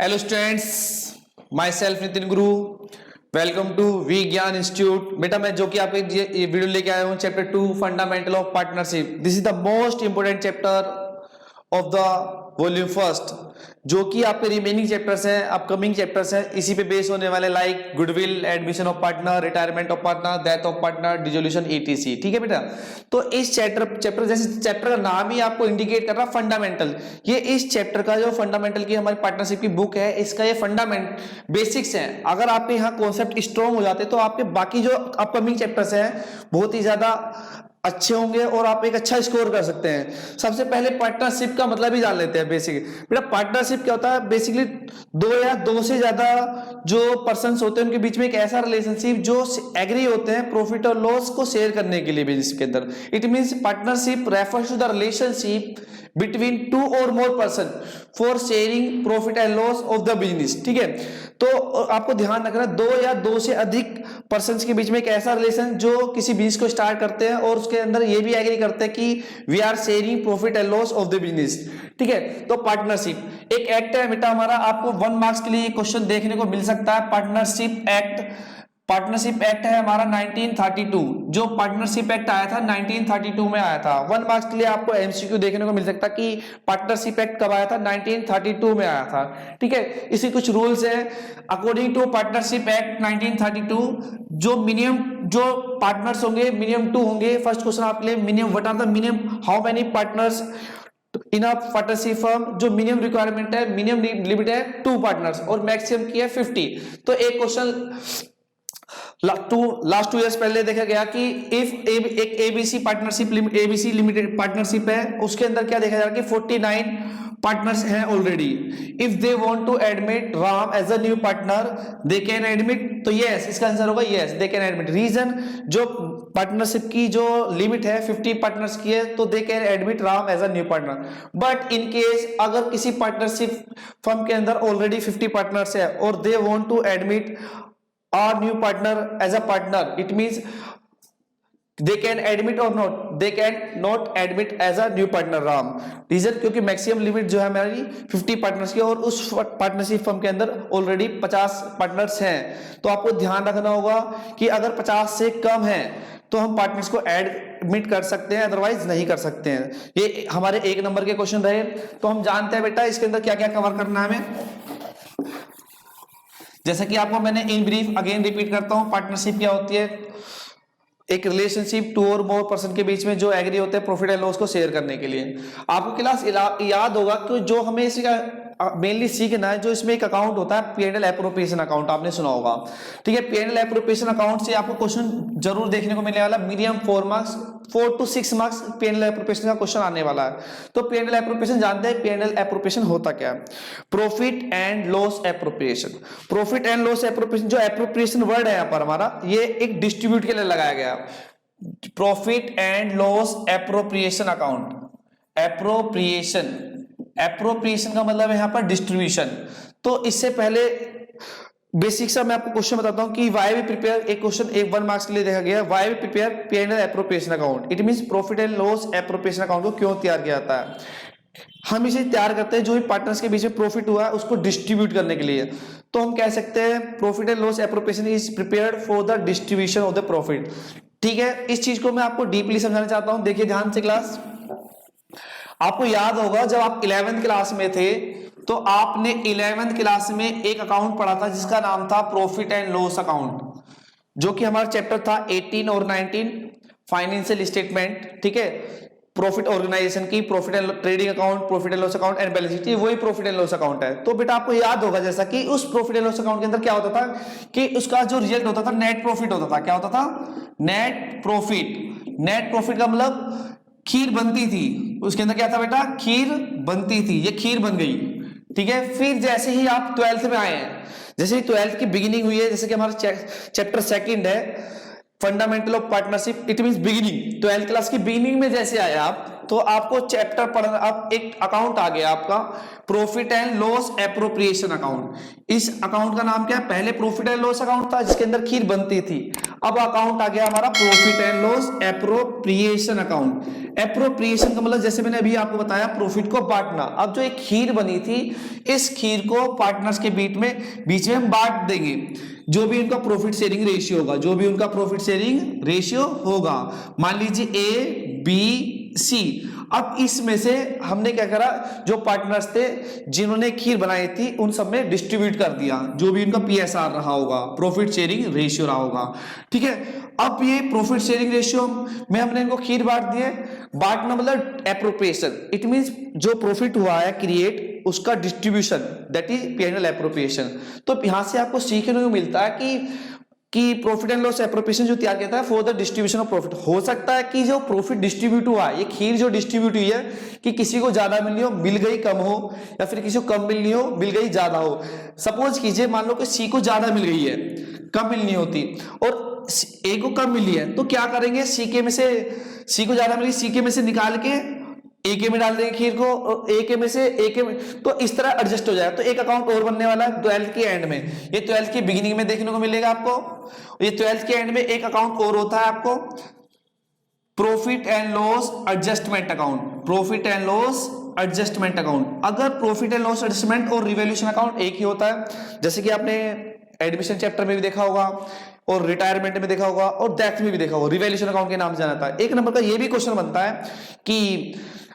Hello students, my self Nitin Guru. Welcome to we ज्ञान institute. बेटा मैं जो कि आपको ये वीडियो लेके आया हूँ chapter 2 fundamental of partnership. This is the most important chapter of the volume first, जो कि आपके रिमेनिंग चैप्टर्स हैं, अपकमिंग चैप्टर्स हैं, इसी पे बेस होने वाले, like goodwill, admission of partner, retirement of partner, death of partner, dissolution, etc. ठीक है बेटा। तो इस चैप्टर जैसे चैप्टर का नाम ही आपको इंडिकेट कर रहा है फंडामेंटल, ये इस चैप्टर का जो फंडामेंटल की हमारी पार्टनरशिप की बुक है, इसका ये फंडामेंट बेसिक्स है। अगर आपके यहाँ कॉन्सेप्ट स्ट्रॉन्ग हो जाते तो आपके बाकी जो अपकमिंग चैप्टर्स हैं बहुत ही ज्यादा अच्छे होंगे और आप एक अच्छा स्कोर कर सकते हैं। सबसे पहले पार्टनरशिप का मतलब ही जान लेते हैं। बेसिक बेटा पार्टनरशिप क्या होता है? बेसिकली दो या दो से ज्यादा जो पर्सन्स होते हैं उनके बीच में एक ऐसा रिलेशनशिप जो एग्री होते हैं प्रॉफिट और लॉस को शेयर करने के लिए बिजनेस के अंदर। It means partnership refers to the relationship between two or more person for sharing profit and loss of the business. ठीक है, तो आपको ध्यान रखना, दो या दो से अधिक पर्सन्स के बीच में एक ऐसा रिलेशन जो किसी बिजनेस को स्टार्ट करते हैं और उसके अंदर ये भी एग्री करते हैं कि we are sharing profit and loss of the business. ठीक है, तो पार्टनरशिप एक एक्ट है बेटा हमारा। आपको 1 मार्क्स के लिए क्वेश्चन देखने को मिल सकता है। पार्टनरशिप एक्ट है हमारा 1932। जो पार्टनरशिप एक्ट आया था 1932 में आया था। 1 मार्क्स के लिए आपको एमसीक्यू देखने को मिल सकता है कि पार्टनरशिप एक्ट कब आया था? 1932 में आया था। ठीक है, इसी कुछ रूल्स हैं अकॉर्डिंग टू पार्टनरशिप एक्ट 1932। जो मिनिमम जो पार्टनर्स होंगे मिनिमम 2 होंगे। फर्स्ट क्वेश्चन आपके लिए, minimum what are the minimum, how many partners in a partnership firm. जो मिनिमम रिक्वायरमेंट है, मिनिमम लिमिट है 2 पार्टनर्स और मैक्सिमम की है 50। तो एक क्वेश्चन लास्ट 2 इयर्स पहले देखा गया कि इफ एक ABC partnership ABC limited partnership है, उसके अंदर क्या देखा जा रहा है कि 49 पार्टनर्स हैं already. If they want to admit Ram as a new partner they can admit. तो यस, इसका आंसर होगा yes, they can admit. Reason, जो पार्टनरशिप की जो लिमिट है 50 पार्टनर्स की है, तो they can admit Ram as a new partner. But in case अगर किसी पार्टनरशिप फर्म के अंदर ऑलरेडी 50 पार्टनर्स है और they want to admit or new partner as a partner, it means they can admit or not, they can not admit as a new partner ram। Reason, क्योंकि maximum limit जो है हमारी 50 partners की और उस partnership firm के अंदर already 50 partners हैं। तो आपको ध्यान रखना होगा कि अगर 50 से कम है तो हम पार्टनर्स को एडमिट कर सकते हैं, अदरवाइज नहीं कर सकते हैं। ये हमारे 1 नंबर के क्वेश्चन रहे। तो हम जानते हैं बेटा इसके अंदर क्या क्या कवर करना है हमें। जैसा कि आपको मैंने इन ब्रीफ अगेन रिपीट करता हूं, पार्टनरशिप क्या होती है? एक रिलेशनशिप 2 और मोर पर्सन के बीच में जो एग्री होते हैं प्रॉफिट एंड लॉस को शेयर करने के लिए। आपको क्लास याद होगा कि जो हमें इसका मेनली सीखना है, जो इसमें एक अकाउंट होता है P&L एप्रोप्रिएशन अकाउंट, आपने सुना होगा। ठीक है, P&L एप्रोप्रिएशन अकाउंट से आपको क्वेश्चन जरूर देखने को मिलने वाला। Minimum 4 to 6 marks P&L appropriation का क्वेश्चन आने वाला है। तो P&L एप्रोप्रिएशन जानते हैं, P&L एप्रोप्रिएशन होता क्या है? Profit and loss appropriation. Profit and loss appropriation, जो एप्रोप्रिएशन वर्ड है यहाँ पर हमारा, ये एक डिस्ट्रीब्यूट के लिए लगाया गया। Profit and loss appropriation account. Appropriation का मतलब है यहाँ पर डिस्ट्रीब्यूशन। तो इससे पहले बेसिक सा मैं आपको क्वेश्चन बताता हूं कि वाई वी प्रिपेयर, एक क्वेश्चन 1 मार्क्स के लिए देखा गया, why we prepare P&L appropriation account. It means profit and loss appropriation account को क्यों तैयार किया जाता है? हम इसे तैयार करते हैं जो भी पार्टनर्स के बीच में प्रॉफिट हुआ है उसको डिस्ट्रीब्यूट करने के लिए। तो हम कह सकते हैं profit and loss appropriation is prepared for the distribution of the profit. ठीक है, इस चीज को मैं आपको डीपली समझाना चाहता हूं। देखिए ध्यान से क्लास, आपको याद होगा जब आप 11th क्लास में थे तो आपने 11th क्लास में एक अकाउंट पढ़ा था जिसका नाम था प्रॉफिट एंड लॉस अकाउंट, जो कि हमारा चैप्टर था 18 और 19 फाइनेंशियल स्टेटमेंट। ठीक है, प्रॉफिट ऑर्गेनाइजेशन की, profit and trading account, profit and loss account and balance sheet, वही प्रॉफिट एंड लॉस अकाउंट है। तो बेटा आपको याद होगा जैसा कि उस प्रॉफिट एंड लॉस अकाउंट के अंदर क्या होता था कि उसका जो रिजल्ट होता था नेट प्रॉफिट होता था। क्या होता था? Net profit. नेट प्रॉफिट का मतलब खीर बनती थी, उसके अंदर क्या था बेटा? खीर बनती थी, ये खीर बन गई। ठीक है, फिर जैसे ही आप 12th में आए हैं, जैसे ही 12th की बिगिनिंग हुई है, जैसे कि हमारा चैप्टर 2 है fundamental of partnership, it means beginning. 12th class की बिगिनिंग में जैसे आए आप तो आपको चैप्टर पढ़ना, अब एक अकाउंट आ गया आपका profit and loss appropriation account. इस अकाउंट का नाम क्या है? पहले प्रॉफिट एंड लॉस अकाउंट था जिसके अंदर खीर बनती थी, अब अकाउंट आ गया हमारा profit and loss appropriation account. Appropriation का मतलब जैसे मैंने अभी आपको बताया प्रॉफिट को बांटना। अब जो एक खीर बनी थी, इस खीर को पार्टनर्स के बीच में हम बांट देंगे, जो भी उनका प्रॉफिट शेयरिंग रेशियो होगा, जो भी उनका प्रॉफिट शेयरिंग रेशियो होगा, मान लीजिए ए बी सी। अब इसमें से हमने क्या करा, जो पार्टनर्स थे जिन्होंने खीर बनाई थी उन सब में डिस्ट्रीब्यूट कर दिया, जो भी उनका पीएसआर रहा होगा, प्रॉफिट शेयरिंग रेशियो रहा होगा, ठीक है। अब ये प्रॉफिट शेयरिंग रेशियो में हमने इनको खीर बांट दिए। बांटना मतलब एप्रोप्रिएशन, इट मींस जो प्रॉफिट हुआ है क्रिएट, उसका distribution, that is P&L appropriation. तो यहां से आपको सीखने को मिलता है कि प्रॉफिट एंड लॉस एप्रोप्रिएशन जो तैयार किया था for the distribution of profit. हो सकता है कि जो प्रॉफिट डिस्ट्रीब्यूट हुआ है, ये खीर जो डिस्ट्रीब्यूट हुई है, कि किसी को ज्यादा मिलनी हो, मिल गई कम हो, या फिर किसी को कम मिलनी हो, मिल गई ज्यादा हो। सपोज कीजिए मान लो कि सी को ज्यादा मिल गई है, कम मिलनी होती, और ए को कम मिली है, तो क्या करेंगे, सी को ज्यादा मिली, सी के में से निकाल के ए के में डाल देंगे खीर को, और ए के में से ए के में, तो इस तरह एडजस्ट हो जाएगा। तो एक अकाउंट और बनने वाला है 12th के एंड में, ये 12th की बिगिनिंग में देखने को मिलेगा आपको। ये 12th के एंड में एक अकाउंट और होता है आपको, profit and loss adjustment account. Profit and loss adjustment account, अगर प्रॉफिट एंड लॉस एडजस्टमेंट और रिवैल्यूएशन अकाउंट एक ही होता है, जैसे कि आपने एडमिशन चैप्टर में भी देखा होगा, और रिटायरमेंट में देखा होगा, और डेथ में भी देखा होगा, रिवैल्यूएशन अकाउंट के नाम से जाना था। एक नंबर का ये भी क्वेश्चन बनता है कि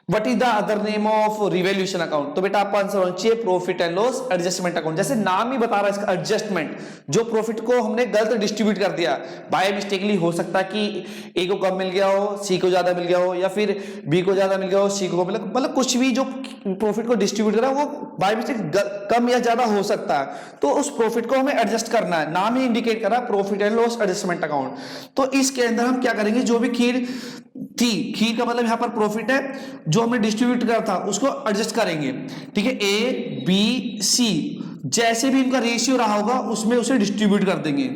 what is the other name of revaluation account, तो बेटा आपको आंसर होना चाहिए profit and loss adjustment account. जैसे नाम ही बता रहा है इसका, एडजस्टमेंट, जो प्रॉफिट को हमने गलत डिस्ट्रीब्यूट कर दिया बाय मिस्टेकली, हो सकता है कि ए को कम मिल गया हो, सी को ज्यादा मिल गया हो, या फिर बी को ज्यादा मिल गया हो, सी को, मतलब कुछ भी जो प्रॉफिट को डिस्ट्रीब्यूट करा वो बाय मिस्टेक कम या ज्यादा हो सकता है, तो उस प्रॉफिट को हमें एडजस्ट करना है। नाम ही इंडिकेट कर रहा है profit and loss adjustment account. तो इसके अंदर हम क्या करेंगे, जो भी खीर थी, खीर का मतलब यहां पर प्रॉफिट है, जो हमने डिस्ट्रीब्यूट करा था उसको एडजस्ट करेंगे, ठीक है। ए बी सी जैसे भी इनका रेशियो रहा होगा उसमें उसे डिस्ट्रीब्यूट कर देंगे।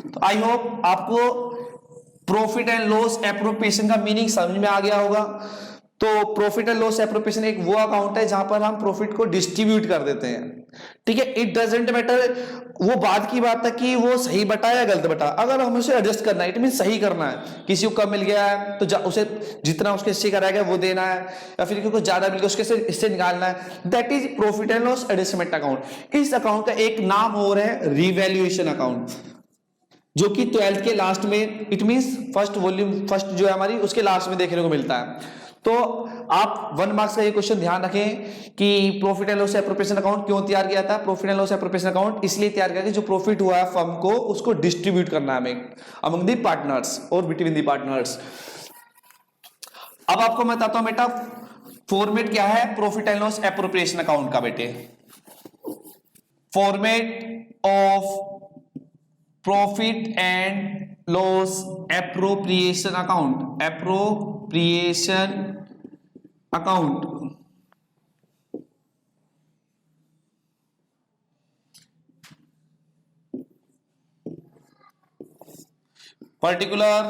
तो आई होप आपको प्रॉफिट एंड लॉस एप्रोप्रिएशन का मीनिंग समझ में आ गया होगा। तो प्रॉफिट एंड लॉस एप्रोप्रिएशन एक वो अकाउंट है जहां पर हम प्रॉफिट को डिस्ट्रीब्यूट कर देते हैं, ठीक है। इट डजंट मैटर, वो बाद की बात है कि वो सही बटा या गलत बटा, अगर हमें उसे एडजस्ट करना है, इट मीन सही करना है। किसी को कम मिल गया है तो उसे जितना उसके हिस्से का रहेगा वो देना है, या फिर किसी को ज्यादा मिल गया उसके हिस्से निकालना है, that is profit and loss adjustment account. इस अकाउंट का एक नाम और है रिवैल्यूएशन अकाउंट, जो कि 12th के लास्ट में, इट मींस फर्स्ट जो है हमारी, उसके लास्ट में देखने को मिलता है। तो आप 1 मार्क्स का ये क्वेश्चन ध्यान रखें कि profit and loss appropriation account क्यों तैयार किया था। Profit and loss appropriation account इसलिए तैयार किया कि जो प्रॉफिट हुआ है फर्म को, उसको डिस्ट्रीब्यूट करना है हमें अमंग दी पार्टनर्स और बिटवीन दी पार्टनर्स। अब आपको मैं बताता हूं बेटा फॉर्मेट क्या है profit and loss appropriation account का। बेटे format of profit and loss appropriation account, appropriation account, particular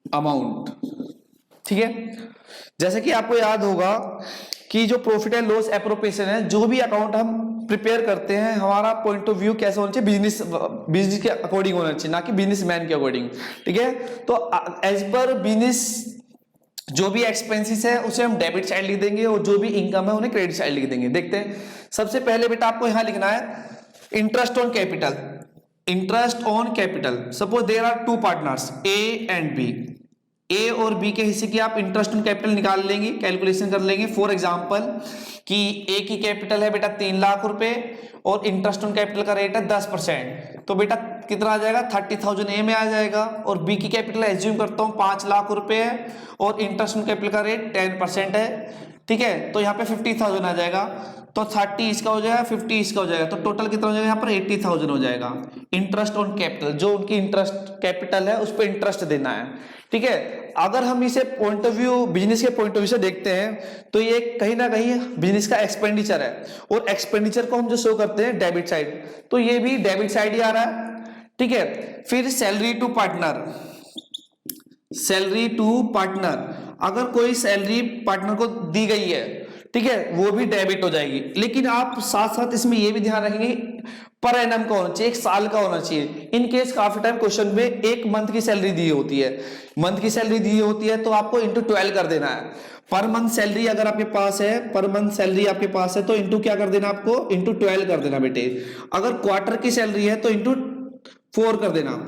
amount, ठीक है। जैसे कि आपको याद होगा कि जो प्रॉफिट एंड लॉस एप्रोप्रिएशन है, जो भी अकाउंट हम प्रिपेयर करते हैं, हमारा पॉइंट ऑफ व्यू कैसा होना चाहिए, बिजनेस के अकॉर्डिंग होना चाहिए, ना कि बिजनेसमैन के अकॉर्डिंग, ठीक है। तो एज पर बिजनेस जो भी एक्सपेंसेस है उसे हम डेबिट साइड लिख देंगे, और जो भी इनकम है उन्हें क्रेडिट साइड लिख देंगे। देखते हैं, सबसे पहले बेटा आपको यहां लिखना है interest on capital. Interest on capital, suppose there are 2 partners A and B, A और बी के हिस्से की आप इंटरेस्ट ऑन कैपिटल निकाल लेंगे, कैलकुलेशन कर लेंगे। फॉर एग्जांपल कि ए की कैपिटल है बेटा 3 लाख रुपए और इंटरेस्ट ऑन कैपिटल का रेट है 10%, तो बेटा कितना आ जाएगा 30,000 ए में आ जाएगा। और बी की कैपिटल एज्यूम करता हूं 5 लाख रुपए है और इंटरेस्ट ऑन कैपिटल का रेट 10% है, ठीक है। तो यहाँ पे 50,000 आ जाएगा, तो 30 इसका हो जाएगा, 50 इसका हो जाएगा, तो टोटल कितना हो जाएगा यहाँ पर 80,000 हो जाएगा। इंटरेस्ट ऑन कैपिटल, जो उनकी इंटरेस्ट कैपिटल है उस पर इंटरेस्ट देना है, ठीक है। अगर हम इसे पॉइंट ऑफ व्यू, बिजनेस के पॉइंट ऑफ व्यू से देखते हैं तो ये कहीं ना कहीं बिजनेस का एक्सपेंडिचर है, और एक्सपेंडिचर को हम जो शो करते हैं डेबिट साइड, तो ये भी डेबिट साइड ही आ रहा है, ठीक है। फिर salary to partner, salary to partner, अगर कोई सैलरी पार्टनर को दी गई है, ठीक है, वो भी डेबिट हो जाएगी। लेकिन आप साथ साथ इसमें ये भी ध्यान रखेंगे पर एनम का होना चाहिए, एक साल का होना चाहिए। इन केस काफी टाइम क्वेश्चन में एक मंथ की सैलरी दी होती है, मंथ की सैलरी दी होती है तो आपको इंटू 12 कर देना है। पर मंथ सैलरी अगर आपके पास है, पर मंथ सैलरी आपके पास है तो इंटू क्या कर देना, आपको इंटू 12 कर देना बेटे। अगर क्वार्टर की सैलरी है तो इंटू 4 कर देना,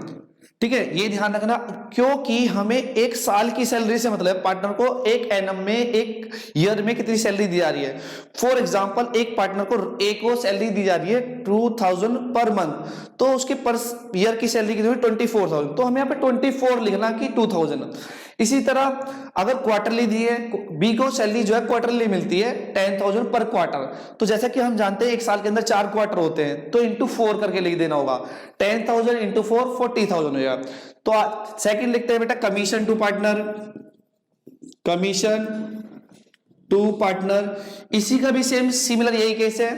ठीक है। ये ध्यान रखना क्योंकि हमें एक साल की सैलरी से मतलब पार्टनर को एक एनम में, एक ईयर में कितनी सैलरी दी जा रही है। फॉर एग्जांपल एक पार्टनर को एक वो सैलरी दी जा रही है 2000 पर मंथ, तो उसके पर ईयर की सैलरी कितनी 24,000, तो हमें यहाँ पे 24 लिखना कि 2000। इसी तरह अगर क्वार्टरली दी है, बी को सैलरी जो है क्वार्टरली मिलती है 10,000 पर क्वार्टर, तो जैसा कि हम जानते हैं एक साल के अंदर 4 क्वार्टर होते हैं तो इंटू 4 करके लिख देना होगा। 10,000 इंटू 4 40,000 हो जाएगा। तो सेकंड लिखते हैं बेटा commission to partner, commission to partner, इसी का भी सेम सिमिलर यही केस है।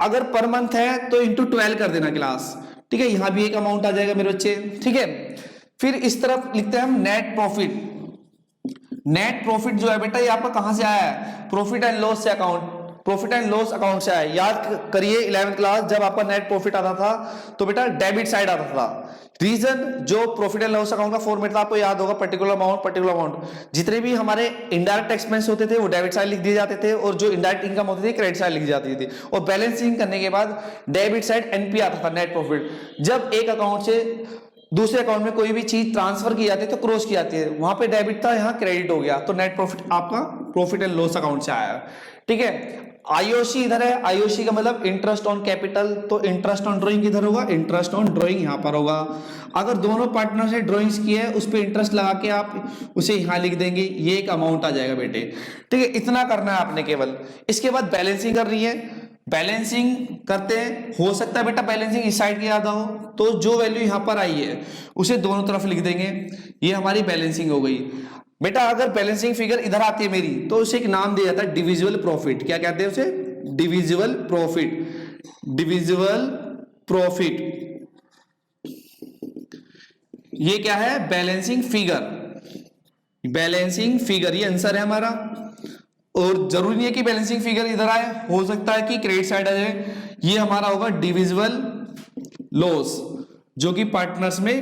अगर पर मंथ है तो इंटू 12 कर देना क्लास, ठीक है। यहां भी एक अमाउंट आ जाएगा मेरे बच्चे, ठीक है। फिर इस तरफ लिखते हैं हम नेट प्रॉफिट। नेट प्रॉफिट जो है बेटा ये आपका कहां से आया है, प्रॉफिट एंड लॉस से account, profit and loss account से आया। याद करिए 11th क्लास जब आपका नेट प्रॉफिट आता था तो बेटा डेबिट साइड आता था। रीजन जो प्रॉफिट एंड लॉस अकाउंट का फॉर्मेट था आपको याद होगा, पर्टिकुलर अमाउंट, जितने भी हमारे इनडायरेक्ट एक्सपेंस होते थे वो डेबिट साइड लिख दिए जाते थे और जो इनडायरेक्ट इनकम होती थी क्रेडिट साइड लिख दी जाती थी। और बैलेंसिंग करने के बाद डेबिट साइड एनपी आता था, नेट प्रॉफिट। जब एक अकाउंट से दूसरे अकाउंट में कोई भी चीज ट्रांसफर की जाती है तो क्रॉस की जाती है, वहां पे डेबिट था यहाँ क्रेडिट हो गया, तो नेट प्रॉफिट आपका प्रॉफिट एंड लॉस अकाउंट से आया, ठीक है। आईओसी इधर है, आईओसी का मतलब इंटरेस्ट ऑन कैपिटल, तो इंटरेस्ट ऑन ड्राइंग किधर होगा, इंटरेस्ट ऑन ड्राइंग यहां पर होगा। अगर दोनों पार्टनर से ड्राइंग्स की है उस पर इंटरेस्ट लगा के आप उसे यहां लिख देंगे, ये एक अमाउंट आ जाएगा बेटे, ठीक है। इतना करना है आपने केवल। इसके बाद बैलेंसिंग कर रही है, बैलेंसिंग करते हैं, हो सकता है बेटा बैलेंसिंग इस साइड की ज्यादा हो तो जो वैल्यू यहां पर आई है उसे दोनों तरफ लिख देंगे, ये हमारी बैलेंसिंग हो गई बेटा। अगर बैलेंसिंग फिगर इधर आती है मेरी तो उसे एक नाम दिया जाता है डिविजिबल प्रॉफिट। क्या कहते हैं उसे, डिविजिबल प्रॉफिट, डिविजिबल प्रॉफिट। ये क्या है, बैलेंसिंग फिगर, बैलेंसिंग फिगर, ये आंसर है हमारा। और जरूरी नहीं है कि बैलेंसिंग फिगर इधर आए, हो सकता है कि क्रेडिट साइड आ जाए। ये हमारा होगा डिविजिबल लॉस जो कि पार्टनर्स में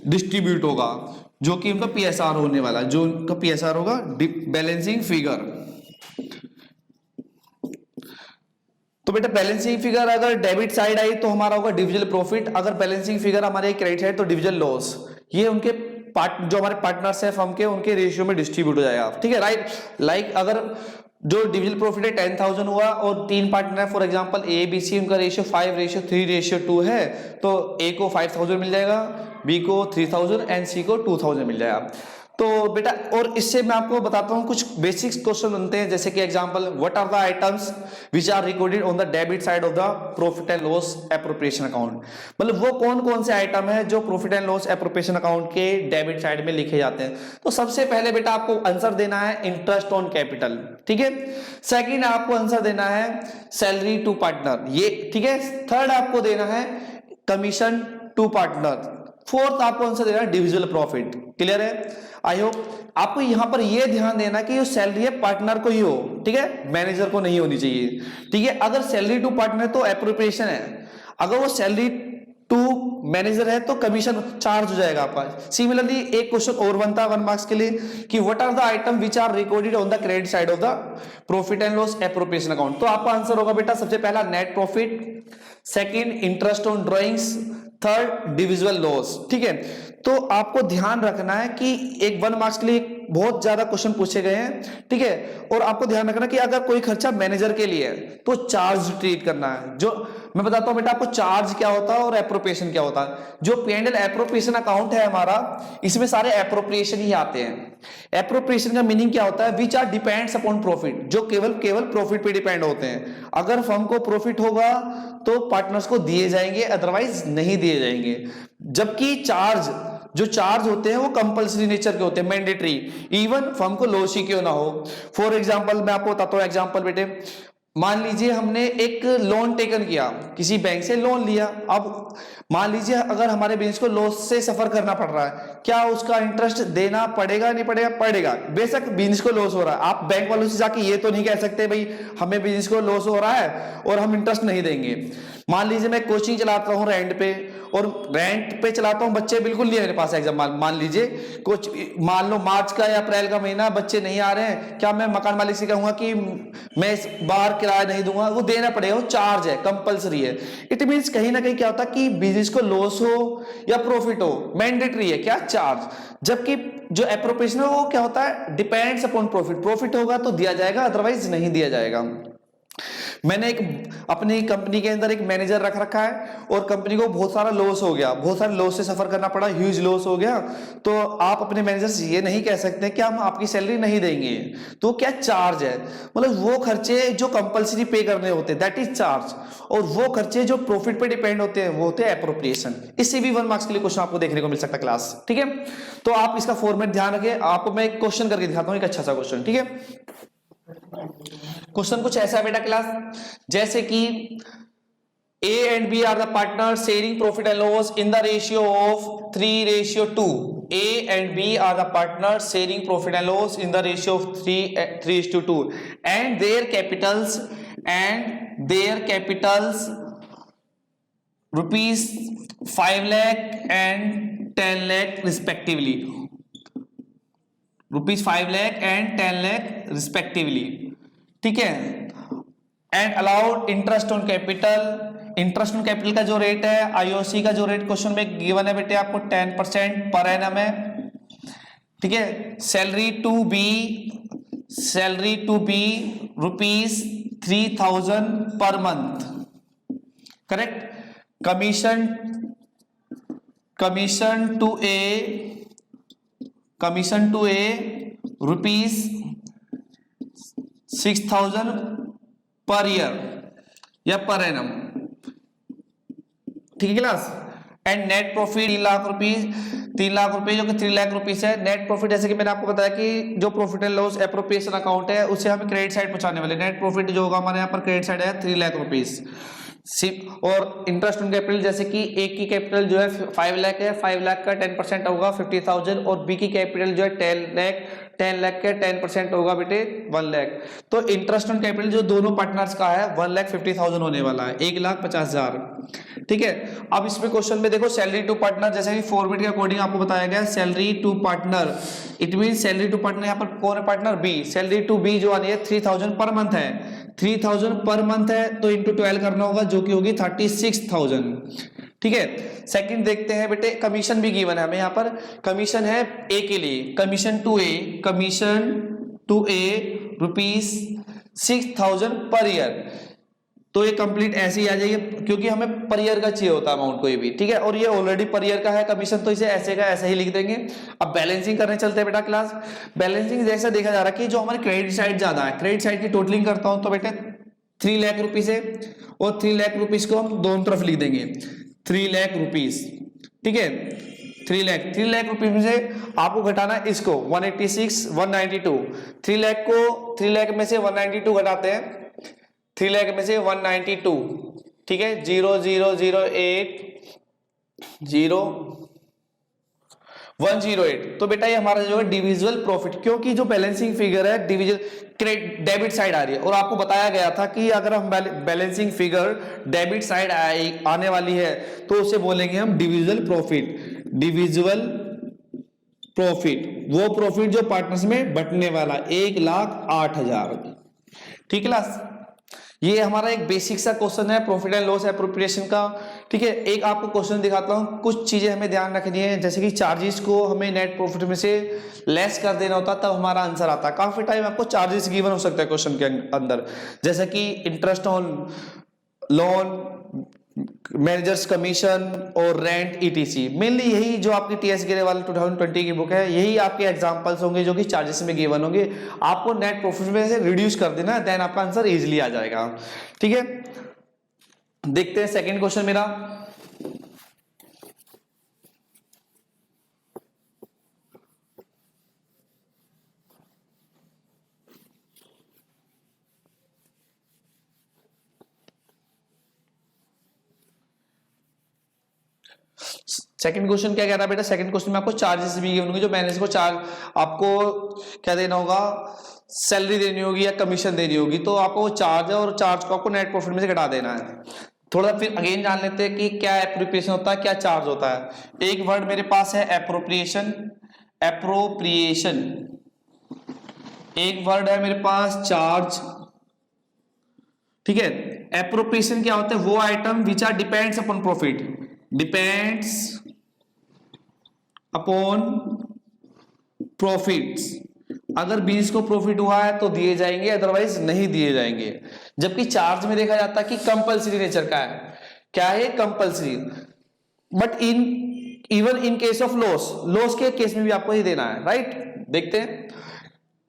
डिस्ट्रीब्यूट होगा, जो कि उनका पीएसआर होने वाला, जो उनका पीएसआर होगा बैलेंसिंग फिगर। तो बेटा बैलेंसिंग फिगर अगर डेबिट साइड आई तो हमारा होगा डिविजिबल प्रॉफिट, अगर बैलेंसिंग फिगर हमारे क्रेडिट साइड तो डिविजिबल लॉस। ये उनके जो हमारे पार्टनर्स है फर्म के, उनके रेशियो में डिस्ट्रीब्यूट हो जाएगा, ठीक है, राइट। लाइक अगर जो डिविजिबल प्रॉफिट है 10,000 हुआ और 3 पार्टनर है, for example A B C, उनका रेशियो 5:3:2 है, तो ए को 5,000 मिल जाएगा, बी को 3,000 एंड सी को 2,000 मिल जाएगा। तो बेटा और इससे मैं आपको बताता हूं कुछ बेसिक्स क्वेश्चन बनते हैं, जैसे कि example what are the items which are recorded on the debit side of the profit and loss appropriation account. मतलब वो कौन कौन से आइटम है जो profit and loss appropriation account के डेबिट साइड में लिखे जाते हैं। तो सबसे पहले बेटा आपको आंसर देना है इंटरेस्ट ऑन कैपिटल, ठीक है। सेकंड आपको आंसर देना है सैलरी टू पार्टनर, ये ठीक है। थर्ड आपको देना है कमीशन टू पार्टनर। फोर्थ आपको आंसर देना है डिविजिबल प्रॉफिट। क्लियर है, आई होप। आपको यहां पर यह ध्यान देना कि जो सैलरी है पार्टनर को ही हो, ठीक है, मैनेजर को नहीं होनी चाहिए, ठीक है। अगर सैलरी टू पार्टनर तो एप्रोप्रिएशन है, अगर वो सैलरी टू मैनेजर है तो कमीशन चार्ज हो जाएगा आपका। सिमिलरली एक क्वेश्चन और बनता है 1 मार्क्स के लिए कि what are the item which are recorded on the credit side of the profit and loss appropriation account. तो आपका आंसर होगा बेटा सबसे पहला net profit, second interest on drawings, third divisible loss, ठीक है। तो आपको ध्यान रखना है कि एक 1 मार्क्स के लिए बहुत ज्यादा क्वेश्चन पूछे गए हैं, ठीक है। और आपको ध्यान रखना कि अगर कोई खर्चा मैनेजर के लिए है तो चार्ज ट्रीट करना है। जो मैं बताता हूं बेटा आपको चार्ज क्या होता है और एप्रोप्रिएशन क्या होता है। जो P&L एप्रोप्रिएशन अकाउंट है हमारा, इसमें सारे एप्रोप्रिएशन ही आते हैं। एप्रोप्रिएशन का मीनिंग क्या होता है, which are depends upon profit, जो केवल प्रॉफिट पे डिपेंड होते हैं। अगर फर्म को प्रॉफिट होगा तो पार्टनर्स को दिए जाएंगे, अदरवाइज नहीं दिए जाएंगे। जबकि जो चार्ज होते हैं वो कंपल्सरी नेचर के होते हैं, मैंडेटरी, इवन फर्म को लॉस ही क्यों ना हो। फॉर एग्जांपल मैं आपको बताता हूं एग्जांपल बेटे, मान लीजिए हमने एक लोन टेकन किया, किसी बैंक से लोन लिया। अब मान लीजिए अगर हमारे बिजनेस को लॉस से सफर करना पड़ रहा है, क्या उसका इंटरेस्ट देना पड़ेगा नहीं पड़ेगा? पड़ेगा। बेशक बिजनेस को लॉस हो रहा है, आप बैंक वालों से जाके ये तो नहीं कह सकते भाई हमें बिजनेस को लॉस हो रहा है और हम इंटरेस्ट नहीं देंगे। मान लीजिए मैं कोचिंग चलाता हूँ रेंट पे, और रेंट पे चलाता हूँ, बच्चे बिल्कुल नहीं है मेरे पास एग्जाम, मान लीजिए कुछ, मान लो मार्च का या अप्रैल का महीना, बच्चे नहीं आ रहे हैं, क्या मैं मकान मालिक से कहूंगा कि मैं इस बार किराया नहीं दूंगा? वो देना पड़ेगा, वो चार्ज है, कंपलसरी है। इट मींस कहीं ना कहीं क्या होता है कि बिजनेस को लॉस हो या प्रॉफिट हो, मैंडेटरी है क्या? चार्ज। जबकि जो एप्रोप्रिएशन है वो क्या होता है? Depends upon profit. प्रॉफिट होगा तो दिया जाएगा, अदरवाइज नहीं दिया जाएगा। मैंने एक अपनी कंपनी के अंदर एक मैनेजर रख रखा है और कंपनी को बहुत सारा लॉस हो गया, बहुत सारे लॉस से सफर करना पड़ा, ह्यूज लॉस हो गया, तो आप अपने मैनेजर से ये नहीं कह सकते कि हम आपकी सैलरी नहीं देंगे। तो क्या चार्ज है, मतलब वो खर्चे जो कंपलसरी पे करने होते हैं दैट इज चार्ज, और वो खर्चे जो प्रॉफिट पे डिपेंड होते हैं वो होते हैं एप्रोप्रिएशन। इससे भी 1 मार्क्स के लिए क्वेश्चन आपको देखने को मिल सकता है क्लास, ठीक है। तो आप इसका फॉर्मेट ध्यान रखें, आपको मैं एक क्वेश्चन करके दिखाता हूं, एक अच्छा सा क्वेश्चन, ठीक है। क्वेश्चन कुछ ऐसा है बेटा क्लास, जैसे कि A and B are the partners sharing profit and loss in the ratio of 3:2. A and B are the partners sharing profit and loss in the ratio of 3:2, and their capitals rupees 5 lakh and 10 lakh respectively. Rupees 5 lakh and 10 lakh respectively, ठीक है। And allowed interest on capital, interest on capital का जो rate है, IOC का जो rate question में given है बेटे आपको 10% पर एनम है, ठीक है। Salary to B rupees 3000 per month, correct. Commission to A rupees 6000 per year या पर एनम, ठीक है class. And net profit 3 lakh रुपए जो कि 3 लाख रुपीस है। नेट प्रॉफिट जैसे कि मैंने आपको बताया कि जो profit and loss appropriation account है उसे हमें क्रेडिट साइड पहुंचाने वाले, नेट प्रॉफिट जो होगा हमारे यहाँ पर क्रेडिट साइड है 3 लाख रुपीस। और इंटरेस्ट ऑन कैपिटल जैसे कि एक की कैपिटल जो है 5 लाख है, 5 लाख का 10% होगा 50,000, और बी की कैपिटल जो है 10 लाख का 10% होगा बेटे 1 लाख। तो इंटरेस्ट ऑन कैपिटल जो दोनों पार्टनर्स का है 1,50,000 होने वाला है, 1,50,000, ठीक है। अब इसमें क्वेश्चन में देखो सैलरी टू पार्टनर, जैसे कि फॉर्मेट के अकॉर्डिंग आपको बताया गया salary to partner, it mean salary to partner, यहाँ पर कौन है partner? B. Salary to B जो आनी है 3000 पर मंथ है, 3000 पर मंथ है तो इंटू 12 करना होगा जो कि होगी 36,000, ठीक है। सेकंड देखते हैं बेटे, कमीशन भी गिवन है हमें यहाँ पर, कमीशन है ए के लिए, commission to A rupees 6,000 per year, तो ये कंप्लीट ऐसे ही आ जाएगी क्योंकि हमें पर ईयर का चाहिए होता है अमाउंट कोई भी, ठीक है। और ये ऑलरेडी पर ईयर का है कमीशन, तो इसे ऐसे का ऐसे ही लिख देंगे। अब बैलेंसिंग करने चलते हैं बेटा क्लास। बैलेंसिंग जैसा देखा जा रहा है कि जो हमारे क्रेडिट साइड ज्यादा है, क्रेडिट साइड की टोटलिंग करता हूं तो बेटे 3 लाख रुपीज है, और 3 लाख रुपीज को हम दोनों तरफ लिख देंगे 3 लाख रुपीज, ठीक है। 3 लाख रुपीज में से आपको घटाना है इसको 186 192, 3 लाख में से 192 घटाते हैं, 3 लाख में से 192, ठीक है। 0,008,0,108, तो बेटा ये हमारा जो है डिविजिबल प्रॉफिट, क्योंकि जो बैलेंसिंग फिगर है डिविजिबल डेबिट साइड आ रही है, और आपको बताया गया था कि अगर हम बैलेंसिंग फिगर डेबिट साइड आने वाली है तो उसे बोलेंगे हम डिविजिबल प्रॉफिट, वो प्रॉफिट जो पार्टनर्स में बंटने वाला 1,08,000, ठीक है क्लास। ये हमारा एक बेसिक सा क्वेश्चन है प्रॉफिट एंड लॉस एप्रोप्रिएशन का, ठीक है। एक आपको क्वेश्चन दिखाता हूं, कुछ चीजें हमें ध्यान रखनी है, जैसे कि चार्जेस को हमें नेट प्रॉफिट में से लेस कर देना होता तब हमारा आंसर आता है। काफी टाइम आपको चार्जेस गिवन हो सकता है क्वेश्चन के अंदर, जैसे कि interest on loan, managers commission और रेंट ईटीसी। मेनली यही जो आपकी टीएस गिरे वाले 2020 की बुक है, यही आपके एग्जांपल्स होंगे जो कि चार्जेस में गिवन होंगे। आपको नेट प्रॉफिट में से रिड्यूस कर देना है, देन आपका आंसर इजीली आ जाएगा, ठीक है। देखते हैं सेकंड क्वेश्चन मेरा। सेकंड क्वेश्चन क्या कह रहा है बेटा, सेकंड क्वेश्चन में आपको चार्जेस भी होंगे, जो मैनेजर को चार्ज आपको क्या देना होगा, सैलरी देनी होगी या कमीशन देनी होगी, तो आपको वो चार्ज है और चार्ज को आपको नेट प्रॉफिट में से घटा देना है। थोड़ा फिर अगेन जान लेते हैं कि क्या एप्रोप्रिएशन होता है, क्या चार्ज होता है। एक वर्ड मेरे पास है एप्रोप्रिएशन, एप्रोप्रिएशन। एक वर्ड है मेरे पास चार्ज, ठीक है। एप्रोप्रिएशन क्या होता है, वो item which are depends upon profit, depends upon profits. अगर बिजनेस को प्रॉफिट हुआ है तो दिए जाएंगे, अदरवाइज नहीं दिए जाएंगे। जबकि चार्ज में देखा जाता है कि कंपल्सरी नेचर का है, क्या है, compulsory. But even in case of loss, loss के केस में भी आपको ही देना है, राइट। देखते हैं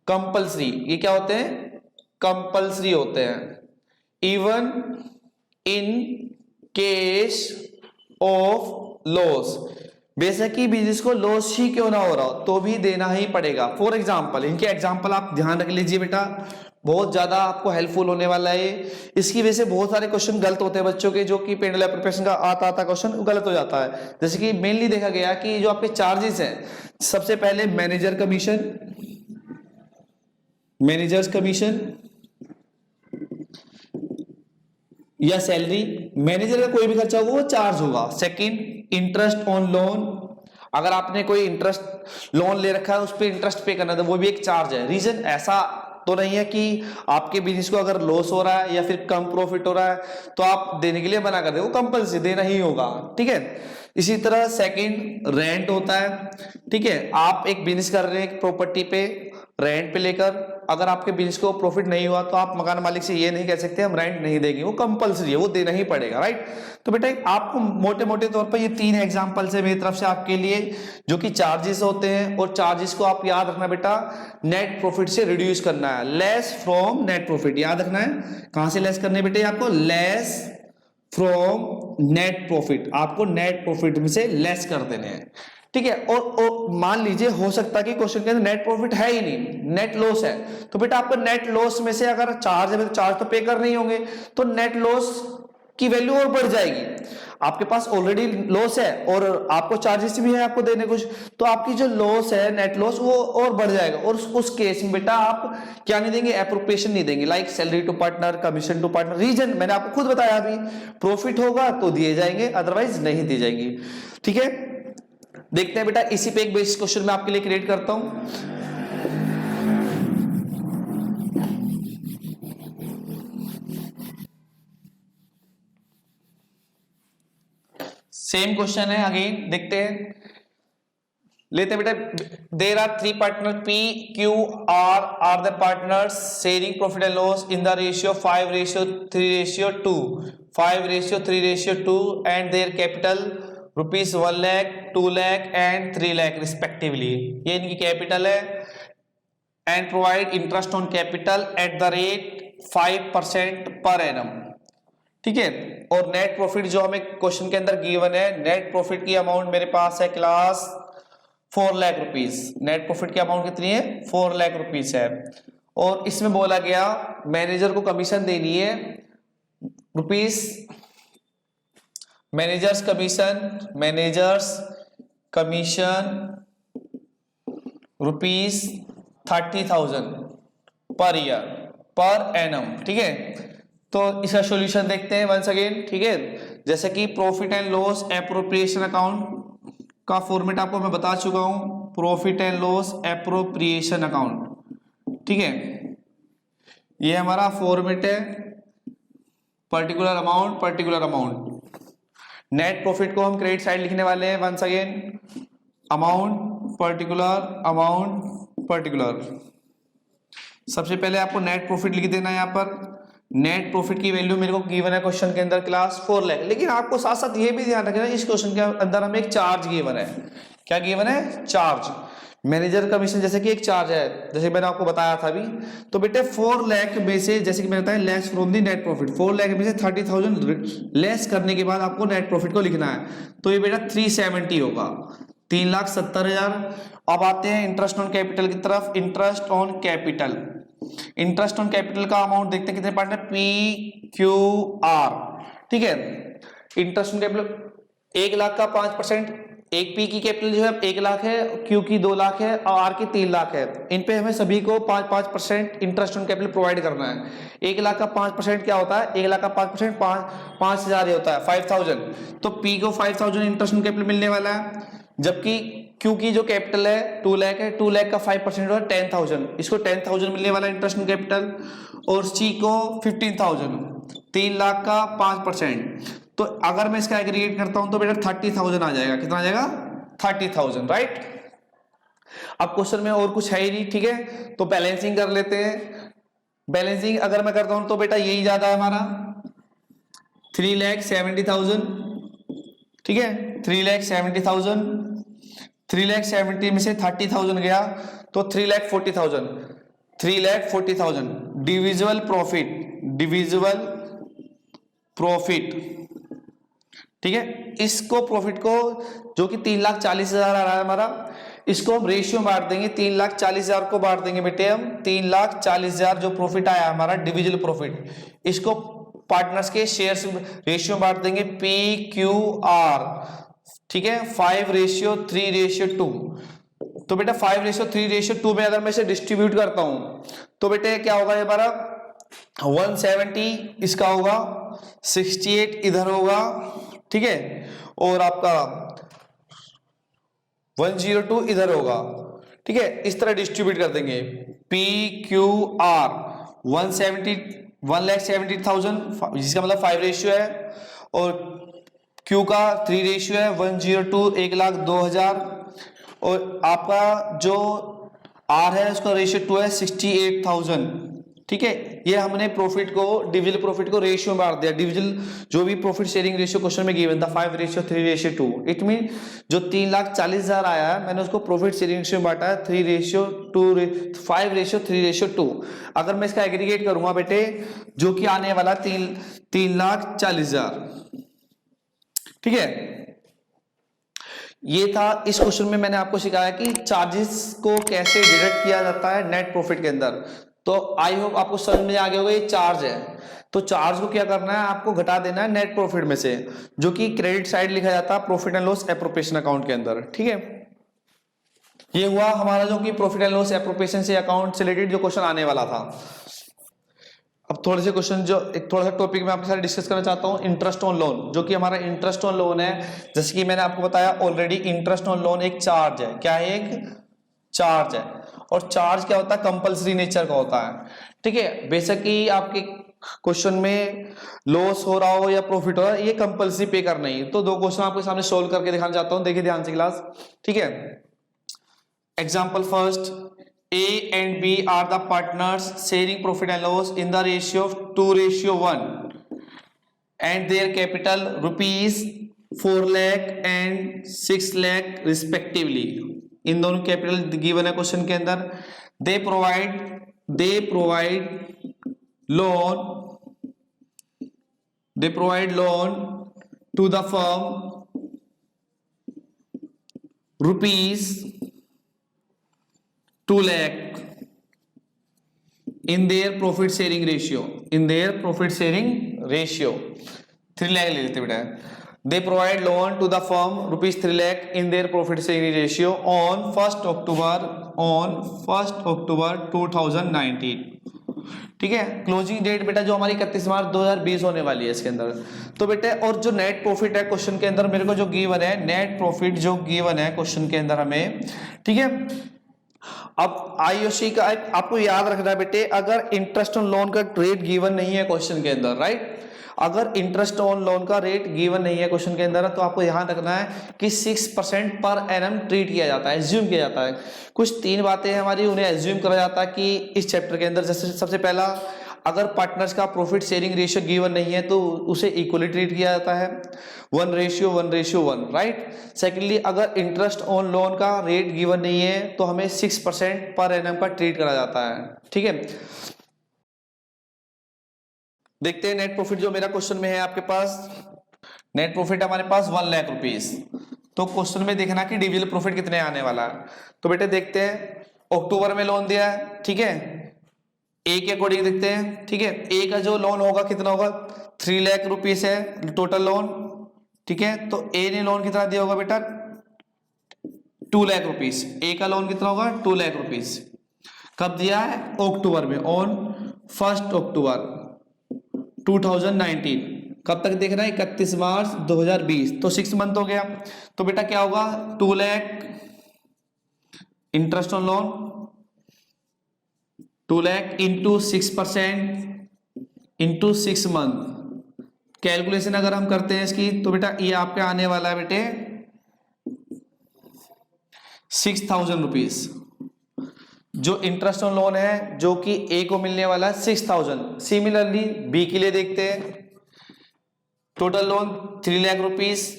कंपल्सरी, ये क्या होते हैं, कंपल्सरी होते हैं। Even in case of loss, बेशक ही बिजनेस को लॉस ही क्यों ना हो रहा हो तो भी देना ही पड़ेगा। फॉर एग्जाम्पल, इनके एग्जाम्पल आप ध्यान रख लीजिए बेटा, बहुत ज्यादा आपको हेल्पफुल होने वाला है। इसकी वजह से बहुत सारे क्वेश्चन गलत होते हैं बच्चों के, जो कि पेंडल एप्रोप्रिएशन का आता क्वेश्चन गलत हो जाता है। जैसे कि मेनली देखा गया कि जो आपके चार्जेस हैं, सबसे पहले मैनेजर कमीशन, मैनेजर्स कमीशन या सैलरी, मैनेजर का कोई भी खर्चा होगा वो चार्ज होगा। सेकंड, इंटरेस्ट ऑन लोन, अगर आपने कोई इंटरेस्ट लोन ले रखा है उस पर इंटरेस्ट पे करना है तो वो भी एक चार्ज है। रीजन ऐसा तो नहीं है कि आपके बिजनेस को अगर लॉस हो रहा है या फिर कम प्रॉफिट हो रहा है तो आप देने के लिए मना कर दे, वो कंपल्सरी देना ही होगा, ठीक है। इसी तरह सेकंड, रेंट होता है, ठीक है। आप एक बिजनेस कर रहे हैं एक प्रॉपर्टी पे रेंट पे लेकर, अगर आपके बिजनेस को प्रॉफिट नहीं हुआ तो आप मकान मालिक से ये नहीं कह सकते हम रेंट नहीं देंगे, वो कंपल्सरी है, वो देना ही पड़ेगा, राइट। तो बेटा आपको मोटे मोटे तौर पर ये तीन एग्जांपल्स है मेरी तरफ से आपके लिए, जो कि चार्जेस होते हैं। और चार्जेस को आप याद रखना बेटा, नेट प्रॉफिट से रिड्यूस करना है, लेस फ्रॉम नेट प्रॉफिट, याद रखना है। कहां से लेस करने बेटे, आपको लेस फ्रॉम नेट प्रॉफिट, आपको नेट प्रॉफिट में से लेस कर देने हैं, ठीक है। और मान लीजिए हो सकता है कि क्वेश्चन के अंदर नेट प्रॉफिट है ही नहीं, नेट लॉस है, तो बेटा आपको नेट लॉस में से अगर चार्ज है तो चार्ज तो पे करने ही होंगे, तो नेट लॉस की वैल्यू और बढ़ जाएगी। आपके पास ऑलरेडी लॉस है और आपको चार्जेस भी है आपको देने कुछ, तो आपकी जो लॉस है नेट लॉस वो और बढ़ जाएगा। और उस केस में बेटा आप क्या नहीं देंगे, एप्रोप्रिएशन नहीं देंगे, like salary to partner, commission to partner. Reason मैंने आपको खुद बताया अभी, प्रॉफिट होगा तो दिए जाएंगे, अदरवाइज नहीं दी जाएंगी, ठीक है। देखते हैं बेटा, इसी पे एक बेसिक क्वेश्चन मैं आपके लिए क्रिएट करता हूं। सेम क्वेश्चन है, अगेन देखते हैं, लेते हैं बेटा। There are three partner P, Q, R are the partners sharing profit and loss in the ratio 5:3:2, 5:3:2 and their capital rupees 1 lakh, 2 lakh and 3 lakh respectively. ये इनकी कैपिटल है। And provide interest on capital at the rate 5% per annum, ठीक है। और net profit जो हमें question के अंदर गिवन है, नेट प्रॉफिट की अमाउंट मेरे पास है class 4 lakh rupees. Net profit की अमाउंट कितनी है, 4 लाख रुपीज है। और इसमें बोला गया मैनेजर को कमीशन देनी है rupees, managers commission rupees 30,000 per year पर एनम, ठीक है। तो इसका सॉल्यूशन देखते हैं वंस अगेन, ठीक है। जैसे कि profit and loss appropriation account का फॉर्मेट आपको मैं बता चुका हूं, profit and loss appropriation account, ठीक है। ये हमारा फॉर्मेट है, पर्टिकुलर अमाउंट। नेट प्रॉफिट को हम क्रेडिट साइड लिखने वाले हैं, वंस अगेन अमाउंट पर्टिकुलर। सबसे पहले आपको नेट प्रॉफिट लिख देना है। यहाँ पर नेट प्रॉफिट की वैल्यू मेरे को गिवन है क्वेश्चन के अंदर क्लास 4 लाख, लेकिन आपको साथ साथ ये भी ध्यान रखना इस क्वेश्चन के अंदर हमें एक चार्ज गिवन है। क्या गिवन है, चार्ज। मैनेजर कमीशन जैसे कि एक चार्ज है, जैसे मैंने आपको बताया था अभी। तो बेटे 4 लाख में से, जैसे कि मैंने बताया, less from the net profit, 4 lakh में से 30,000 लेस करने के बाद आपको नेट प्रॉफिट को लिखना है। तो ये बेटा 370 होगा, 3,70,000। अब आते हैं इंटरेस्ट ऑन कैपिटल की तरफ। इंटरेस्ट ऑन कैपिटल का अमाउंट देखते हैं कितने पार्टनर, P, Q, R, ठीक है। इंटरेस्ट ऑन कैपिटल 1 लाख का 5%, एक पी की कैपिटल जो है 1 लाख है, क्यू की 2 लाख है और आर की 3 लाख है। इन पे हमें सभी को 5% इंटरेस्ट ऑन कैपिटल प्रोवाइड करना है। 1 लाख का 5% क्या होता है? 1 लाख का 5% 5,000 ही होता है, 5,000। तो पी को 5,000 इंटरेस्ट ऑन कैपिटल मिलने वाला है, जबकि क्यू की जो कैपिटल है 2 लाख है, 2 लाख का 5% होता है 10,000, इसको 10,000 मिलने वाला इंटरेस्ट ऑन कैपिटल। और सी को 15,000, 3 लाख का 5%। तो अगर मैं इसका एग्रीगेट करता हूं तो बेटा 30,000 आ जाएगा। कितना आ जाएगा? 30,000, राइट। अब क्वेश्चन में और कुछ है ही नहीं, ठीक है, तो बैलेंसिंग कर लेते हैं। बैलेंसिंग अगर मैं करता हूं तो बेटा यही ज्यादा है हमारा 3,70,000, ठीक है, 3,70,000। 3,70,000 में से 30,000 गया तो 3,40,000, 3,40,000 डिविजिबल प्रॉफिट, डिविजिबल प्रॉफिट, ठीक है। इसको प्रॉफिट को जो कि 3,40,000 आ रहा है हमारा, इसको हम रेशियो बांट देंगे। 3,40,000 को बांट देंगे बेटे हम, 3,40,000 जो प्रॉफिट आया हमारा डिविजिबल प्रॉफिट, इसको पार्टनर्स के शेयर्स रेशियो बांट देंगे PQR, ठीक है, 5:3:2। तो बेटा 5:3:2 में अगर मैं इसे डिस्ट्रीब्यूट करता हूं तो बेटे क्या होगा ये हमारा 170 इसका होगा, 68 इधर होगा, ठीक है, और आपका 102 इधर होगा, ठीक है। इस तरह डिस्ट्रीब्यूट कर देंगे। PQR 1,70,000 जिसका मतलब 5 रेशियो है, और Q का 3 रेशियो है 102, 1,02,000, और आपका जो R है उसका रेशियो 2 है 68,000, ठीक है। ये हमने प्रॉफिट को, डिविजिबल प्रॉफिट को रेशियो में बांट दिया। डिविजिबल जो भी प्रॉफिट शेयरिंग रेशियो क्वेश्चन में गिवन था 5:3:2, इट मीन जो 3,40,000 आया है मैंने उसको प्रॉफिट शेयरिंग रेशियो में बांटा है 5:3:2। अगर मैं इसका एग्रीगेट करूंगा बेटे जो कि आने वाला 3,40,000, ठीक है। ये था इस क्वेश्चन में मैंने आपको सिखाया कि चार्जेस को कैसे डिडक्ट किया जाता है नेट प्रॉफिट के अंदर। तो आई होप आपको समझ में आ गया होगा ये चार्ज है, तो चार्ज को क्या करना है, आपको घटा देना है नेट प्रॉफिट में से, जो कि क्रेडिट साइड लिखा जाता है profit and loss appropriation account के अंदर, ठीक है। ये हुआ हमारा जो कि प्रॉफिट एंड लॉस एप्रोप्रिएशन से अकाउंट से रिलेटेड जो क्वेश्चन आने वाला था। अब थोड़े से क्वेश्चन जो एक थोड़ा सा टॉपिक में आपके साथ डिस्कस करना चाहता हूं, इंटरेस्ट ऑन लोन, जो कि हमारा इंटरेस्ट ऑन लोन है। जैसे कि मैंने आपको बताया ऑलरेडी, इंटरेस्ट ऑन लोन एक चार्ज है। क्या है? एक चार्ज है। और चार्ज क्या होता है? कंपल्सरी नेचर का होता है, ठीक है। बेशक ही आपके क्वेश्चन में लॉस हो रहा हो या प्रॉफिट हो रहा है, ये कंपल्सरी पे करना ही। तो दो क्वेश्चन आपके सामने सोल्व करके दिखाना चाहता हूं, देखिए ध्यान से क्लास, ठीक है। Example first, A and B are the partners sharing profit and loss in the ratio of 2:1 and their capital rupees 4 lakh and 6 lakh respectively. इन दोनों कैपिटल गिवन है क्वेश्चन के अंदर। They provide loan to the firm rupees 2 lakh in their profit sharing ratio, 3 lakh ले लेते बेटा। They provide loan to the firm rupees 3 lakh in their profit sharing ratio on 1st October 2019, ठीक है। Closing date बेटा जो हमारी 31 मार्च 2020 होने वाली है इसके अंदर। तो बेटे और जो नेट प्रॉफिट है क्वेश्चन के अंदर मेरे को जो गिवन है, नेट प्रॉफिट जो गिवन है क्वेश्चन के अंदर हमें, ठीक है। अब आईओसी का आपको याद रखना है बेटे, अगर इंटरेस्ट ऑन लोन का रेट गिवन नहीं है क्वेश्चन के अंदर, राइट, अगर इंटरेस्ट ऑन लोन का रेट गिवन नहीं है क्वेश्चन के अंदर, तो आपको ध्यान रखना है कि 6% पर एनम ट्रीट किया जाता है, एज्यूम किया जाता है। कुछ 3 बातें हमारी, उन्हें एज्यूम करा जाता है कि इस चैप्टर के अंदर, जैसे सबसे पहला, अगर पार्टनर्स का प्रॉफिट शेयरिंग रेशियो गिवन नहीं है तो उसे इक्वली ट्रीट किया जाता है, 1:1:1, राइट। सेकेंडली, अगर इंटरेस्ट ऑन लोन का रेट गिवन नहीं है तो हमें 6% पर एनम का ट्रीट करा जाता है, ठीक है। देखते हैं नेट प्रॉफिट जो मेरा क्वेश्चन में है आपके पास, नेट प्रॉफिट हमारे पास 1 लाख रुपीस। तो क्वेश्चन में देखना कि डिविजिबल प्रॉफिट कितने आने वाला है। तो बेटे देखते हैं, अक्टूबर में लोन दिया है, ठीक है, ए के अकॉर्डिंग देखते हैं, ठीक है। ए का जो लोन होगा कितना होगा, 3 लाख रुपीस है टोटल लोन, ठीक है। तो ए ने लोन कितना दिया होगा बेटा, 2 लाख रुपीस। ए का लोन कितना होगा 2 लाख रुपीस। कब दिया है अक्टूबर में, ऑन 1 अक्टूबर 2019। कब तक देखना है 31 मार्च 2020, तो 6 मंथ हो गया। तो बेटा क्या होगा 2 lakh interest on loan 2 lakh into 6% into 6 month. Calculation अगर हम करते हैं इसकी तो बेटा ये आपके आने वाला है बेटे 6,000 रुपीज। जो इंटरेस्ट ऑन लोन है जो कि ए को मिलने वाला है 6,000। सिमिलरली बी के लिए देखते हैं, total loan 3 lakh rupees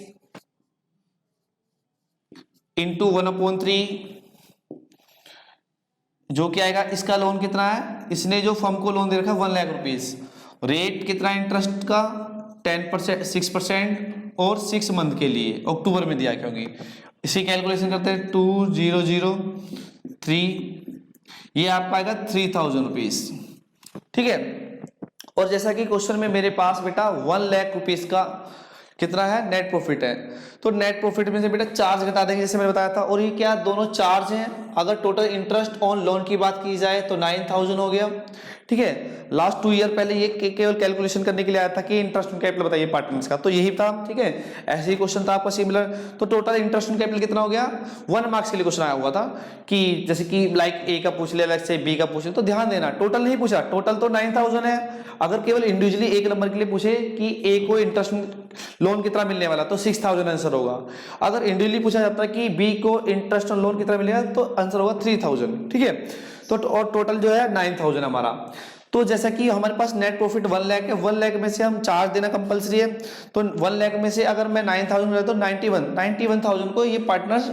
into 1/3, जो क्या आएगा इसका लोन कितना है, इसने जो फर्म को लोन दे रखा है 1 लाख रुपीज। रेट कितना इंटरेस्ट का 10% 6% और 6 मंथ के लिए अक्टूबर में दिया, क्योंकि इसी कैलकुलेशन करते हैं 2003, ये आपका आएगा 3,000 रुपीज। ठीक है। और जैसा कि क्वेश्चन में मेरे पास बेटा 1 लाख रुपीज का कितना है नेट प्रॉफिट है, तो नेट प्रॉफिट में से बेटा चार्ज घटा देंगे जैसे मैंने बताया था। और ये क्या दोनों चार्ज हैं। अगर टोटल इंटरेस्ट ऑन लोन की बात की जाए तो 9,000 हो गया। ठीक है। लास्ट 2 ईयर पहले ये केवल कैलकुलेशन करने के लिए आया था कि इंटरेस्ट ऑन कैपिटल बताइए पार्टनर्स का, तो यही था। ठीक है। ऐसे ही क्वेश्चन था आपका सिमिलर। तो टोटल इंटरेस्ट ऑन कैपिटल कितना हो गया 1 मार्क्स के लिए क्वेश्चन आया हुआ था कि जैसे कि लाइक ए का पूछ लिया, अलग से बी का पूछ लिया, तो ध्यान देना टोटल नहीं पूछा, टोटल तो 9,000 है। अगर केवल इंडिविजुअली एक नंबर के लिए पूछे कि ए को इंटरेस्ट लोन कितना मिलने वाला तो 6,000 आंसर होगा। अगर इंडिविजुअली पूछा जाता है कि बी को इंटरेस्ट ऑन लोन कितना मिलेगा तो आंसर होगा 3,000। ठीक है। तो और टोटल जो है 9,000 हमारा। तो जैसा कि हमारे पास नेट प्रॉफिट 1 लाख है, 1 लाख में से हम चार्ज देना कंपलसरी है, तो 1 लाख में से अगर मैं 9,000 ले तो 91,000 को ये पार्टनर्स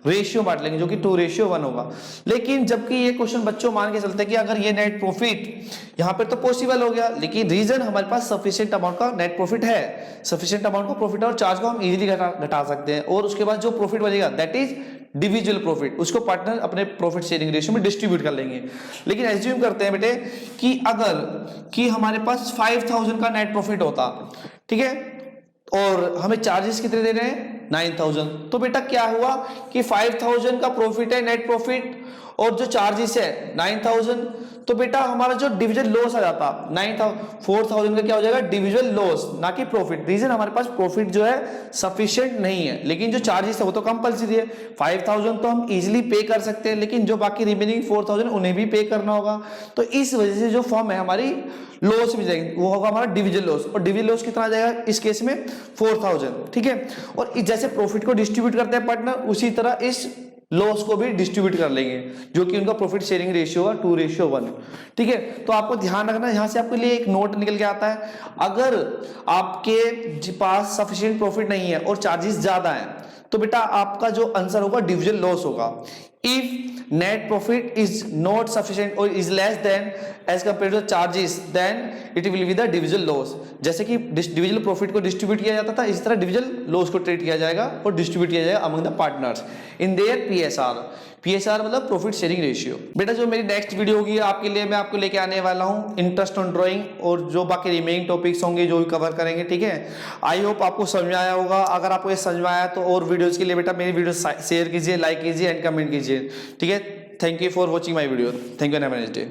रेशियो बांट लेंगे, जो कि 2:1 होगा। लेकिन जबकि ये क्वेश्चन बच्चों मान के चलते हैं कि अगर ये नेट प्रॉफिट यहाँ पे तो पॉसिबल हो गया, लेकिन रीजन हमारे पास सफिशिएंट अमाउंट का नेट प्रॉफिट है, सफिशिएंट अमाउंट का प्रॉफिट है और चार्ज को हम इजीली घटा सकते हैं। और उसके बाद जो प्रॉफिट बचेगा दैट इज डिविजुअल प्रॉफिट, उसको पार्टनर अपने प्रॉफिट शेयरिंग रेशियो में डिस्ट्रीब्यूट कर लेंगे। लेकिन एज्यूम करते हैं बेटे कि अगर कि हमारे पास 5,000 का नेट प्रॉफिट होता, ठीक है, और हमें चार्जेस कितने दे रहे हैं 9,000, तो बेटा क्या हुआ कि 5,000 का प्रॉफिट है नेट प्रॉफिट और जो चार्जेस है 9,000, तो बेटा हमारा जो डिविजन लॉस आ जाता 4,000 का क्या हो जाएगा डिविजन लॉस, ना कि प्रॉफिट। रीजन हमारे पास प्रॉफिट जो है सफिशिएंट नहीं है, लेकिन जो चार्जेस है वो तो कंपलसरी है। 5,000 तो हम इजीली पे कर सकते हैं, लेकिन जो बाकी रिमेनिंग 4,000 उन्हें भी पे करना होगा। तो इस वजह से जो फर्म है हमारी लॉस में जाएगी, वो होगा हमारा डिविजन लॉस। और डिविजन लॉस कितना आ जाएगा इस केस में 4,000। ठीक है। और जैसे प्रॉफिट को डिस्ट्रीब्यूट करते हैं पार्टनर, उसी तरह इस लॉस को भी डिस्ट्रीब्यूट कर लेंगे, जो कि उनका प्रॉफिट शेयरिंग रेशियो है 2:1। ठीक है। तो आपको ध्यान रखना, यहां से आपके लिए एक नोट निकल के आता है, अगर आपके पास सफिशिएंट प्रॉफिट नहीं है और चार्जेस ज्यादा है तो बेटा आपका जो आंसर होगा डिविजन लॉस होगा। If net profit is not sufficient or is less than as compare to charges, then it will be the division loss. जैसे कि डिविजन प्रॉफिट को डिस्ट्रीब्यूट किया जाता था, इस तरह डिविजन लॉस को ट्रीट किया जाएगा और डिस्ट्रीब्यूट किया जाएगा among the partners in their PSR. PSR मतलब प्रॉफिट शेयरिंग रेशियो। बेटा जो मेरी नेक्स्ट वीडियो होगी आपके लिए, मैं आपको लेके आने वाला हूं इंटरेस्ट ऑन ड्राइंग और जो बाकी रिमेनिंग टॉपिक्स होंगे जो भी कवर करेंगे। ठीक है। आई होप आपको समझ में आया होगा। अगर आपको ये समझ में आया तो और वीडियोस के लिए बेटा मेरी वीडियो शेयर कीजिए, लाइक कीजिए एंड कमेंट कीजिए। ठीक है। Thank you for watching my video. Thank you and have a nice day.